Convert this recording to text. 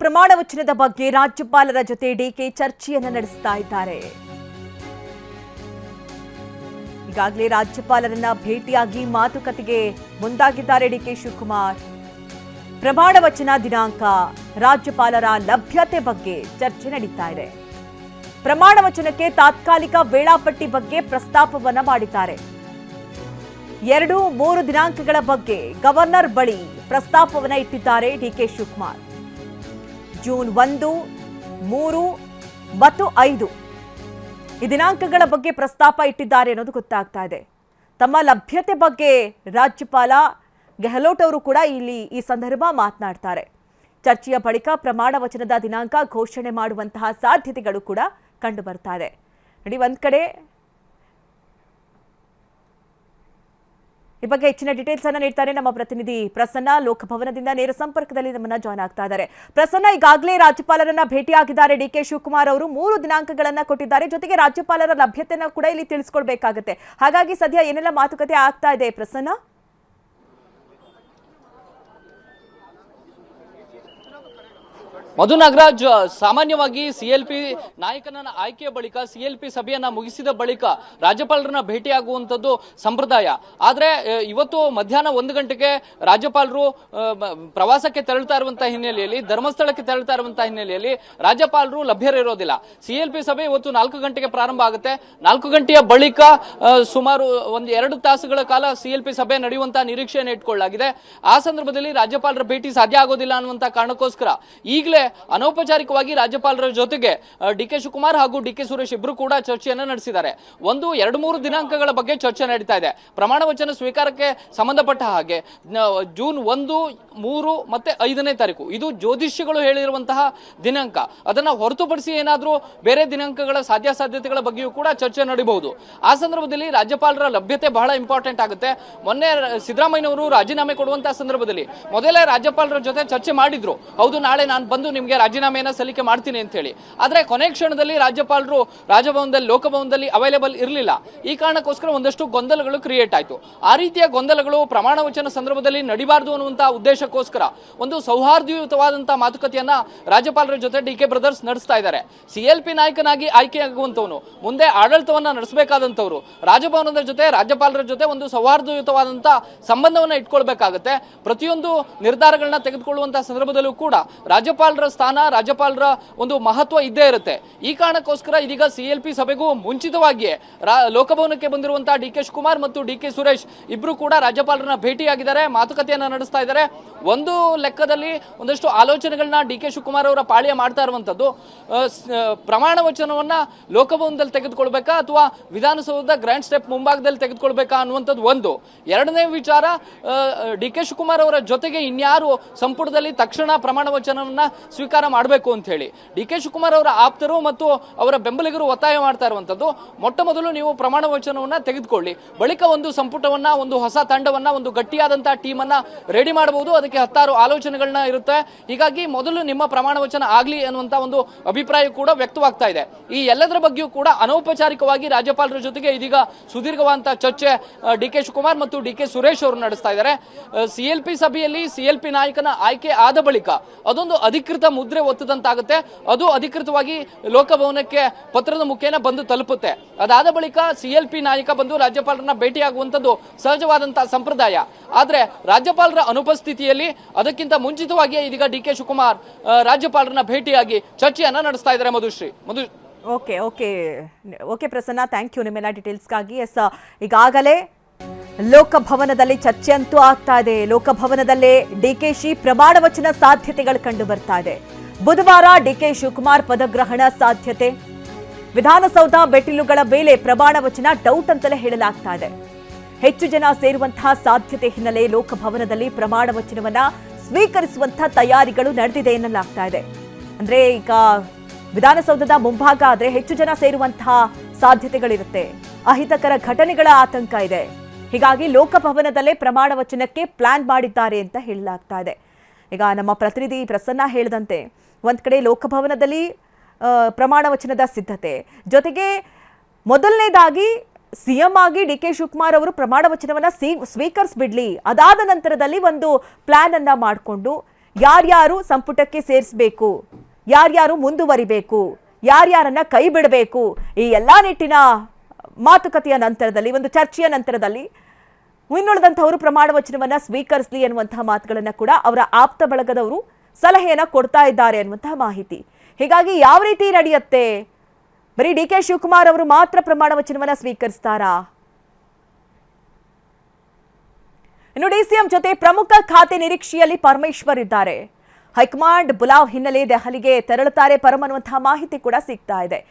ಪ್ರಮಾಣ ವಚನದ ಬಗ್ಗೆ ರಾಜ್ಯಪಾಲರ ಜೊತೆ ಡಿಕೆ ಚರ್ಚೆಯನ್ನು ನಡೆಸ್ತಾ ಇದ್ದಾರೆ. ಈಗಾಗಲೇ ರಾಜ್ಯಪಾಲರನ್ನ ಭೇಟಿಯಾಗಿ ಮಾತುಕತೆಗೆ ಮುಂದಾಗಿದ್ದಾರೆ ಡಿಕೆ ಶಿವಕುಮಾರ್. ಪ್ರಮಾಣ ವಚನ ದಿನಾಂಕ, ರಾಜ್ಯಪಾಲರ ಲಭ್ಯತೆ ಬಗ್ಗೆ ಚರ್ಚೆ ನಡೀತಾ ಇದೆ. ಪ್ರಮಾಣ ವಚನಕ್ಕೆ ತಾತ್ಕಾಲಿಕ ವೇಳಾಪಟ್ಟಿ ಬಗ್ಗೆ ಪ್ರಸ್ತಾಪವನ್ನ ಮಾಡಿದ್ದಾರೆ. 2-3 ದಿನಾಂಕಗಳ ಬಗ್ಗೆ ಗವರ್ನರ್ ಬಳಿ ಪ್ರಸ್ತಾಪವನ್ನ ಇಟ್ಟಿದ್ದಾರೆ ಡಿಕೆ ಶಿವಕುಮಾರ್. ಜೂನ್ 1, 3 ಮತ್ತು 5 ಈ ದಿನಾಂಕಗಳ ಬಗ್ಗೆ ಪ್ರಸ್ತಾಪ ಇಟ್ಟಿದ್ದಾರೆ ಅನ್ನೋದು ಗೊತ್ತಾಗ್ತಾ ಇದೆ. ತಮ್ಮ ಲಭ್ಯತೆ ಬಗ್ಗೆ ರಾಜ್ಯಪಾಲ ಗೆಹ್ಲೋಟ್ ಅವರು ಕೂಡ ಈ ಸಂದರ್ಭ ಮಾತನಾಡ್ತಾರೆ. ಚರ್ಚೆಯ ಬಳಿಕ ಪ್ರಮಾಣ ವಚನದ ದಿನಾಂಕ ಘೋಷಣೆ ಮಾಡುವಂತಹ ಸಾಧ್ಯತೆಗಳು ಕೂಡ ಕಂಡು ಬರ್ತಾ ಇದೆ. ನೋಡಿ, ಒಂದ್ ಕಡೆ ಈ ಬಗ್ಗೆ ಹೆಚ್ಚಿನ ಡೀಟೇಲ್ಸ್ ಅನ್ನ ನೀಡ್ತಾರೆ ನಮ್ಮ ಪ್ರತಿನಿಧಿ ಪ್ರಸನ್ನ. ಲೋಕಭವನದಿಂದ ನೇರ ಸಂಪರ್ಕದಲ್ಲಿ ನಮ್ಮನ್ನ ಜಾಯ್ನ್ ಆಗ್ತಾ ಇದ್ದಾರೆ. ಪ್ರಸನ್ನ, ಈಗಾಗಲೇ ರಾಜ್ಯಪಾಲರನ್ನ ಭೇಟಿಯಾಗಿದ್ದಾರೆ ಡಿಕೆ ಶಿವಕುಮಾರ್ ಅವರು. 3 ದಿನಾಂಕಗಳನ್ನ ಕೊಟ್ಟಿದ್ದಾರೆ. ಜೊತೆಗೆ ರಾಜ್ಯಪಾಲರ ಲಭ್ಯತೆನ ಕೂಡ ಇಲ್ಲಿ ತಿಳಿಸ್ಕೊಳ್ಬೇಕಾಗತ್ತೆ. ಹಾಗಾಗಿ ಸದ್ಯ ಏನೆಲ್ಲ ಮಾತುಕತೆ ಆಗ್ತಾ ಇದೆ ಪ್ರಸನ್ನ? ಮಧು ನಾಗರಾಜ್, ಸಾಮಾನ್ಯವಾಗಿ ಸಿಎಲ್ಪಿ ನಾಯಕನ ಆಯ್ಕೆಯ ಬಳಿಕ ಸಿಎಲ್ಪಿ ಸಭೆಯನ್ನ ಮುಗಿಸಿದ ಬಳಿಕ ರಾಜ್ಯಪಾಲರನ್ನ ಭೇಟಿಯಾಗುವಂಥದ್ದು ಸಂಪ್ರದಾಯ. ಆದ್ರೆ ಇವತ್ತು ಮಧ್ಯಾಹ್ನ 1 ಗಂಟೆಗೆ ರಾಜ್ಯಪಾಲರು ಪ್ರವಾಸಕ್ಕೆ ತೆರಳುತ್ತಾ ಇರುವಂತಹ ಹಿನ್ನೆಲೆಯಲ್ಲಿ, ಧರ್ಮಸ್ಥಳಕ್ಕೆ ತೆರಳುತ್ತಾ ಇರುವಂತಹ ಹಿನ್ನೆಲೆಯಲ್ಲಿ ರಾಜ್ಯಪಾಲರು ಲಭ್ಯರಿರೋದಿಲ್ಲ. ಸಿಎಲ್ಪಿ ಸಭೆ ಇವತ್ತು 4 ಗಂಟೆಗೆ ಪ್ರಾರಂಭ ಆಗುತ್ತೆ. 4 ಗಂಟೆಯ ಬಳಿಕ ಸುಮಾರು 1-2 ತಾಸುಗಳ ಕಾಲ ಸಿಎಲ್ಪಿ ಸಭೆ ನಡೆಯುವಂತಹ ನಿರೀಕ್ಷೆಯನ್ನು ಇಟ್ಕೊಳ್ಳಲಾಗಿದೆ. ಆ ಸಂದರ್ಭದಲ್ಲಿ ರಾಜ್ಯಪಾಲರ ಭೇಟಿ ಸಾಧ್ಯ ಆಗೋದಿಲ್ಲ ಅನ್ನುವಂತಹ ಕಾರಣಕ್ಕೋಸ್ಕರ ಈಗಲೇ ಅನೌಪಚಾರಿಕವಾಗಿ ರಾಜ್ಯಪಾಲರ ಜೊತೆಗೆ ಡಿಕೆ ಶಿವಕುಮಾರ್ ಹಾಗೂ ಡಿಕೆ ಸುರೇಶ್ ಇಬ್ಬರು ಕೂಡ ಚರ್ಚೆಯನ್ನು ನಡೆಸಿದ್ದಾರೆ. 2-3 ದಿನಾಂಕಗಳ ಬಗ್ಗೆ ಚರ್ಚೆ ನಡೀತಾ ಇದೆ. ಪ್ರಮಾಣ ವಚನ ಸ್ವೀಕಾರಕ್ಕೆ ಸಂಬಂಧಪಟ್ಟ ಹಾಗೆ ಜೂನ್ 1, 3 ಮತ್ತೆ 5ನೇ ತಾರೀಕು ಇದು ಜ್ಯೋತಿಷ್ಯಗಳು ಹೇಳಿರುವಂತಹ ದಿನಾಂಕ. ಅದನ್ನ ಹೊರತುಪಡಿಸಿ ಏನಾದರೂ ಬೇರೆ ದಿನಾಂಕಗಳ ಸಾಧ್ಯತೆಗಳ ಬಗ್ಗೆಯೂ ಕೂಡ ಚರ್ಚೆ ನಡೀಬಹುದು. ಆ ಸಂದರ್ಭದಲ್ಲಿ ರಾಜ್ಯಪಾಲರ ಲಭ್ಯತೆ ಬಹಳ ಇಂಪಾರ್ಟೆಂಟ್ ಆಗುತ್ತೆ. ಮೊನ್ನೆ ಸಿದ್ದರಾಮಯ್ಯನವರು ರಾಜೀನಾಮೆ ಕೊಡುವಂತಹ ಸಂದರ್ಭದಲ್ಲಿ ಮೊದಲೇ ರಾಜ್ಯಪಾಲರ ಜೊತೆ ಚರ್ಚೆ ಮಾಡಿದ್ರು. ಹೌದು, ನಾಳೆ ನಾನು ಬಂದು ನಿಮಗೆ ರಾಜೀನಾಮೆಯನ್ನು ಸಲ್ಲಿಕೆ ಮಾಡ್ತೀನಿ ಅಂತ ಹೇಳಿ. ಆದ್ರೆ ಕೊನೆ ಕ್ಷಣದಲ್ಲಿ ರಾಜ್ಯಪಾಲರು ರಾಜಭವನದಲ್ಲಿ, ಲೋಕಭವನದಲ್ಲಿ ಅವೈಲೇಬಲ್ ಇರಲಿಲ್ಲ. ಈ ಕಾರಣಕ್ಕೋಸ್ಕರ ಒಂದಷ್ಟು ಗೊಂದಲಗಳು ಕ್ರಿಯೇಟ್ ಆಯಿತು. ಆ ರೀತಿಯ ಗೊಂದಲಗಳು ಪ್ರಮಾಣ ವಚನ ಸಂದರ್ಭದಲ್ಲಿ ನಡಿಬಾರದು ಅನ್ನುವಂತಹ ಉದ್ದೇಶಕ್ಕೋಸ್ಕರ ಒಂದು ಸೌಹಾರ್ದಯುತವಾದಂತಹ ಮಾತುಕತೆಯನ್ನ ರಾಜ್ಯಪಾಲರ ಜೊತೆ ಡಿಕೆ ಬ್ರದರ್ಸ್ ನಡೆಸ್ತಾ ಇದ್ದಾರೆ. ಸಿಎಲ್ಪಿ ನಾಯಕನಾಗಿ ಆಯ್ಕೆಯಾಗುವಂತವನು ಮುಂದೆ ಆಡಳಿತವನ್ನ ನಡೆಸಬೇಕಾದಂತವರು ರಾಜಭವನದ ಜೊತೆ, ರಾಜ್ಯಪಾಲರ ಜೊತೆ ಒಂದು ಸೌಹಾರ್ದಯುತವಾದಂತಹ ಸಂಬಂಧವನ್ನ ಇಟ್ಕೊಳ್ಬೇಕಾಗತ್ತೆ. ಪ್ರತಿಯೊಂದು ನಿರ್ಧಾರಗಳನ್ನ ತೆಗೆದುಕೊಳ್ಳುವಂತಹ ಸಂದರ್ಭದಲ್ಲೂ ಕೂಡ ರಾಜ್ಯಪಾಲರ ಸ್ಥಾನ, ರಾಜ್ಯಪಾಲರ ಒಂದು ಮಹತ್ವ ಇದ್ದೇ ಇರುತ್ತೆ. ಈ ಕಾರಣಕ್ಕೋಸ್ಕರ ಇದೀಗ ಸಿಎಲ್ಪಿ ಸಭೆಗೂ ಮುಂಚಿತವಾಗಿಯೇ ಲೋಕಭವನಕ್ಕೆ ಬಂದಿರುವಂತಹ ಡಿಕೆ ಶಿವಕುಮಾರ್ ಮತ್ತು ಡಿಕೆ ಸುರೇಶ್ ಇಬ್ರು ಕೂಡ ರಾಜ್ಯಪಾಲರನ್ನ ಭೇಟಿಯಾಗಿದ್ದಾರೆ, ಮಾತುಕತೆಯನ್ನ ನಡೆಸ್ತಾ ಇದ್ದಾರೆ. ಒಂದು ಲೆಕ್ಕದಲ್ಲಿ ಒಂದಷ್ಟು ಆಲೋಚನೆಗಳನ್ನ ಡಿಕೆ ಶಿವಕುಮಾರ್ ಅವರ ಪಾಳ್ಯ ಮಾಡ್ತಾ ಇರುವಂತದ್ದು, ಪ್ರಮಾಣ ವಚನವನ್ನ ಲೋಕಭವನದಲ್ಲಿ ತೆಗೆದುಕೊಳ್ಬೇಕಾ ಅಥವಾ ವಿಧಾನಸೌಧದ ಗ್ರ್ಯಾಂಡ್ ಸ್ಟೆಪ್ ಮುಂಭಾಗದಲ್ಲಿ ತೆಗೆದುಕೊಳ್ಬೇಕಾ ಅನ್ನುವಂಥದ್ದು ಒಂದು. ಎರಡನೇ ವಿಚಾರ, ಡಿಕೆ ಶಿವಕುಮಾರ್ ಅವರ ಜೊತೆಗೆ ಇನ್ಯಾರು ಸಂಪುಟದಲ್ಲಿ ತಕ್ಷಣ ಪ್ರಮಾಣ ವಚನವನ್ನ ಸ್ವೀಕಾರ ಮಾಡಬೇಕು ಅಂತ ಹೇಳಿ ಡಿಕೆ ಶಿವಕುಮಾರ್ ಅವರ ಆಪ್ತರು ಮತ್ತು ಅವರ ಬೆಂಬಲಿಗರು ಒತ್ತಾಯ ಮಾಡ್ತಾ ಇರುವಂತದ್ದು. ಮೊಟ್ಟ ಮೊದಲು ನೀವು ಪ್ರಮಾಣ ವಚನವನ್ನ ತೆಗೆದುಕೊಳ್ಳಿ, ಬಳಿಕ ಒಂದು ಸಂಪುಟವನ್ನ, ಒಂದು ಹೊಸ ತಂಡವನ್ನ, ಒಂದು ಗಟ್ಟಿಯಾದಂತಹ ಟೀಮ್ ಅನ್ನ ರೆಡಿ ಮಾಡಬಹುದು. ಅದಕ್ಕೆ 10 ಆಲೋಚನೆಗಳನ್ನ ಇರುತ್ತೆ. ಹೀಗಾಗಿ ಮೊದಲು ನಿಮ್ಮ ಪ್ರಮಾಣ ವಚನ ಆಗ್ಲಿ ಅನ್ನುವಂತ ಒಂದು ಅಭಿಪ್ರಾಯ ಕೂಡ ವ್ಯಕ್ತವಾಗ್ತಾ ಇದೆ. ಈ ಎಲ್ಲದರ ಬಗ್ಗೆಯೂ ಕೂಡ ಅನೌಪಚಾರಿಕವಾಗಿ ರಾಜ್ಯಪಾಲರ ಜೊತೆಗೆ ಇದೀಗ ಸುದೀರ್ಘವಾದಂತಹ ಚರ್ಚೆ ಡಿಕೆ ಶಿವಕುಮಾರ್ ಮತ್ತು ಡಿಕೆ ಸುರೇಶ್ ಅವರು ನಡೆಸ್ತಾ ಇದ್ದಾರೆ. ಸಿಎಲ್ಪಿ ಸಭೆಯಲ್ಲಿ ಸಿಎಲ್ಪಿ ನಾಯಕನ ಆಯ್ಕೆ ಆದ ಬಳಿಕ ಅದೊಂದು ಅಧಿಕೃತ ಮುದ್ರೆ ಒತ್ತದಂತಾಗುತ್ತೆ. ಅದು ಅಧಿಕೃತವಾಗಿ ಲೋಕಭವನಕ್ಕೆ ಪತ್ರದ ಮುಖೇನ ಬಂದು ತಲುಪುತ್ತೆ. ಅದಾದ ಬಳಿಕ ಸಿಎಲ್ಪಿ ನಾಯಕ ಬಂದು ರಾಜ್ಯಪಾಲರನ್ನ ಭೇಟಿಯಾಗುವಂಥದ್ದು ಸಹಜವಾದಂತಹ ಸಂಪ್ರದಾಯ. ಆದ್ರೆ ರಾಜ್ಯಪಾಲರ ಅನುಪಸ್ಥಿತಿಯಲ್ಲಿ ಅದಕ್ಕಿಂತ ಮುಂಚಿತವಾಗಿಯೇ ಇದೀಗ ಡಿಕೆ ಶಿವಕುಮಾರ್ ರಾಜ್ಯಪಾಲರನ್ನ ಭೇಟಿಯಾಗಿ ಚರ್ಚೆಯನ್ನ ನಡೆಸ್ತಾ ಇದ್ದಾರೆ. ಓಕೆ ಪ್ರಸನ್ನ, ಥ್ಯಾಂಕ್ ಯು ನಿಮ್ಮೆಲ್ಲ ಡೀಟೇಲ್ಸ್ಗಾಗಿ. ಈಗಾಗಲೇ ಲೋಕಭವನದಲ್ಲಿ ಚರ್ಚೆ ಅಂತೂ ಆಗ್ತಾ ಇದೆ. ಲೋಕಭವನದಲ್ಲೇ ಡಿಕೆಶಿ ಪ್ರಮಾಣ ವಚನ ಸಾಧ್ಯತೆಗಳು ಕಂಡು ಬರ್ತಾ ಇದೆ. ಬುಧವಾರ ಡಿಕೆ ಶಿವಕುಮಾರ್ ಪದಗ್ರಹಣ ಸಾಧ್ಯತೆ. ವಿಧಾನಸೌಧ ಬೆಟ್ಟಿಲುಗಳ ಮೇಲೆ ಪ್ರಮಾಣ ವಚನ ಡೌಟ್ ಅಂತಲೇ ಹೇಳಲಾಗ್ತಾ ಇದೆ. ಹೆಚ್ಚು ಜನ ಸೇರುವಂತಹ ಸಾಧ್ಯತೆ ಹಿನ್ನೆಲೆ ಲೋಕಭವನದಲ್ಲಿ ಪ್ರಮಾಣ ವಚನವನ್ನ ಸ್ವೀಕರಿಸುವಂತಹ ತಯಾರಿಗಳು ನಡೆದಿದೆ ಎನ್ನಲಾಗ್ತಾ ಇದೆ. ಅಂದ್ರೆ ಈಗ ವಿಧಾನಸೌಧದ ಮುಂಭಾಗ ಆದ್ರೆ ಹೆಚ್ಚು ಜನ ಸೇರುವಂತಹ ಸಾಧ್ಯತೆಗಳಿರುತ್ತೆ. ಅಹಿತಕರ ಘಟನೆಗಳ ಆತಂಕ ಇದೆ. ಹೀಗಾಗಿ ಲೋಕಭವನದಲ್ಲೇ ಪ್ರಮಾಣ ವಚನಕ್ಕೆ ಪ್ಲಾನ್ ಮಾಡಿದ್ದಾರೆ ಅಂತ ಹೇಳಲಾಗ್ತಾ ಇದೆ. ಈಗ ನಮ್ಮ ಪ್ರತಿನಿಧಿ ಪ್ರಸನ್ನ ಹೇಳಿದಂತೆ ಒಂದ್ ಕಡೆ ಲೋಕಭವನದಲ್ಲಿ ಪ್ರಮಾಣ ವಚನದ ಸಿದ್ಧತೆ ಜೊತೆಗೆ ಮೊದಲನೇದಾಗಿ ಸಿಎಂ ಆಗಿ ಡಿಕೆ ಶಿವಕುಮಾರ್ ಅವರು ಪ್ರಮಾಣ ವಚನವನ್ನ ಸ್ವೀಕರಿಸಬಿಡ್ಲಿ, ಅದಾದ ನಂತರದಲ್ಲಿ ಒಂದು ಪ್ಲಾನ್ ಅನ್ನ ಮಾಡಿಕೊಂಡು ಯಾರ್ಯಾರು ಸಂಪುಟಕ್ಕೆ ಸೇರಿಸಬೇಕು, ಯಾರ್ಯಾರು ಮುಂದುವರಿಬೇಕು, ಯಾರ್ಯಾರನ್ನ ಕೈ ಬಿಡಬೇಕು, ಈ ಎಲ್ಲಾ ನಿಟ್ಟಿನ ಮಾತುಕತೆಯ ನಂತರದಲ್ಲಿ, ಒಂದು ಚರ್ಚೆಯ ನಂತರದಲ್ಲಿ ಇನ್ನುಳಿದಂಥವರು ಪ್ರಮಾಣ ವಚನವನ್ನ ಸ್ವೀಕರಿಸಲಿ ಎನ್ನುವಂತಹ ಮಾತುಗಳನ್ನ ಕೂಡ ಅವರ ಆಪ್ತ ಬಳಗದವರು ಸಲಹೆಯನ್ನ ಕೊಡ್ತಾ ಇದ್ದಾರೆ ಅನ್ನುವಂತಹ ಮಾಹಿತಿ. ಹೀಗಾಗಿ ಯಾವ ರೀತಿ ನಡೆಯುತ್ತೆ? ಬರೀ ಡಿ ಕೆ ಶಿವಕುಮಾರ್ ಅವರು ಮಾತ್ರ ಪ್ರಮಾಣ ವಚನವನ್ನ ಸ್ವೀಕರಿಸ್ತಾರಾ? ಇನ್ನು ಡಿಸಿಎಂ ಜೊತೆ ಪ್ರಮುಖ ಖಾತೆ ನಿರೀಕ್ಷೆಯಲ್ಲಿ ಪರಮೇಶ್ವರ್ ಇದ್ದಾರೆ. ಹೈಕಮಾಂಡ್ ಬುಲಾವ್ ಹಿನ್ನೆಲೆ ದೆಹಲಿಗೆ ತೆರಳುತ್ತಾರೆ ಪರಂ ಅನ್ನುವಂತಹ ಮಾಹಿತಿ ಕೂಡ ಸಿಗ್ತಾ ಇದೆ.